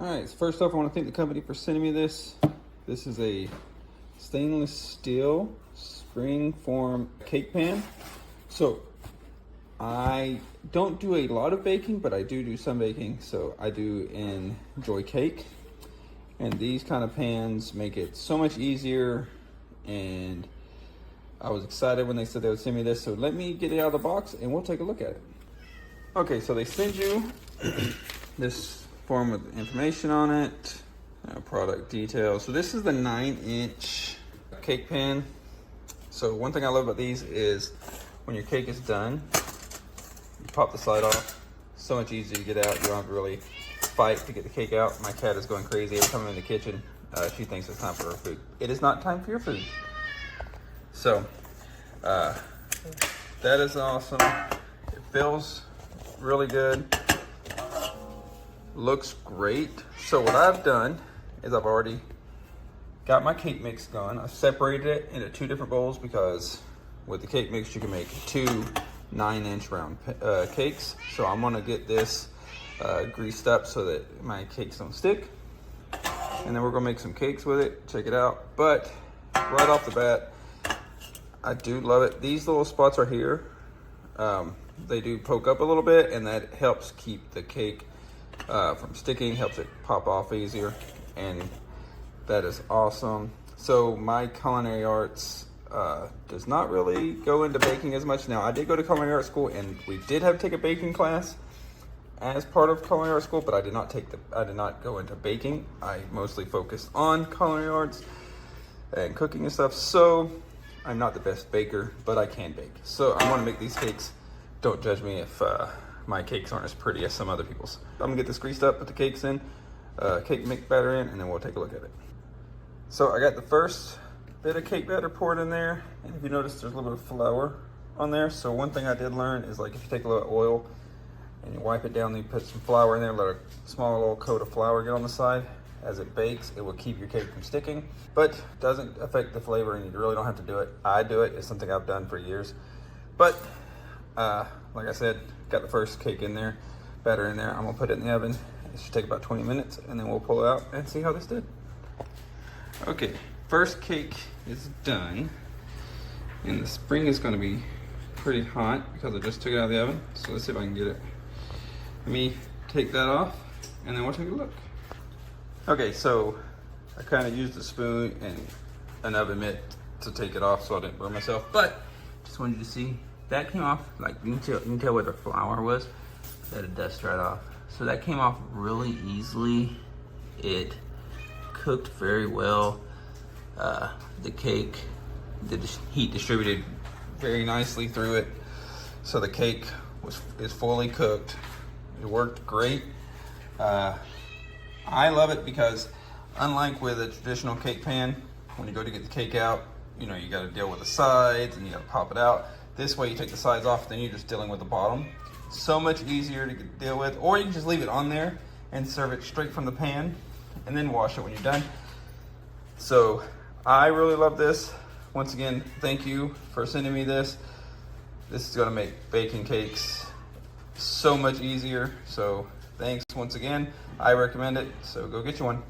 All right, so first off, I want to thank the company for sending me this. This is a Stainless Steel Springform Cake Pan. So I don't do a lot of baking, but I do some baking. So I do enjoy cake. And these kind of pans make it so much easier. And I was excited when they said they would send me this. So let me get it out of the box and we'll take a look at it. Okay, so they send you this form with information on it, product details. So this is the 9-inch cake pan. So one thing I love about these is when your cake is done, you pop the side off. So much easier to get out. You don't have to really fight to get the cake out. My cat is going crazy every time I'm in the kitchen. She thinks it's time for her food. It is not time for your food. So that is awesome. It feels really good. Looks great. So what I've done is I've already got my cake mix going. I've separated it into 2 different bowls because with the cake mix you can make 2 9-inch round cakes. So I'm gonna get this greased up so that my cakes don't stick, and then we're gonna make some cakes with it. Check it out. But right off the bat, I do love it. These little spots right here, they do poke up a little bit, and that helps keep the cake from sticking, helps it pop off easier, and that is awesome. So my culinary arts does not really go into baking as much. Now I did go to culinary art school, and we did have to take a baking class as part of culinary art school, but I did not go into baking. I mostly focused on culinary arts and cooking and stuff. So I'm not the best baker, but I can bake. So I'm gonna make these cakes. Don't judge me if my cakes aren't as pretty as some other people's. I'm gonna get this greased up, put the cakes in, cake mix batter in, and then we'll take a look at it. So I got the first bit of cake batter poured in there, and if you notice, there's a little bit of flour on there. So one thing I did learn is, like, if you take a little oil and you wipe it down, then you put some flour in there, let a small little coat of flour get on the side. As it bakes, it will keep your cake from sticking, but doesn't affect the flavor, and you really don't have to do it. I do it. It's something I've done for years. But like I said, got the first cake in there, batter in there. I'm gonna put it in the oven. It should take about 20 minutes, and then we'll pull it out and see how this did. Okay, first cake is done, and the spring is gonna be pretty hot because I just took it out of the oven. So let's see if I can get it. Let me take that off, and then we'll take a look. Okay, so I kind of used a spoon and an oven mitt to take it off so I didn't burn myself, but just wanted you to see that came off. Like, you can tell where the flour was, that it dusted right off. So that came off really easily. It cooked very well. The cake, the heat distributed very nicely through it. So the cake is fully cooked. It worked great. I love it because, unlike with a traditional cake pan, when you go to get the cake out, you know, you got to deal with the sides and you got to pop it out. This way you take the sides off, then you're just dealing with the bottom. So much easier to deal with. Or you can just leave it on there and serve it straight from the pan and then wash it when you're done. So I really love this. Once again, thank you for sending me this. This is gonna make baking cakes so much easier. So thanks once again. I recommend it, so go get you one.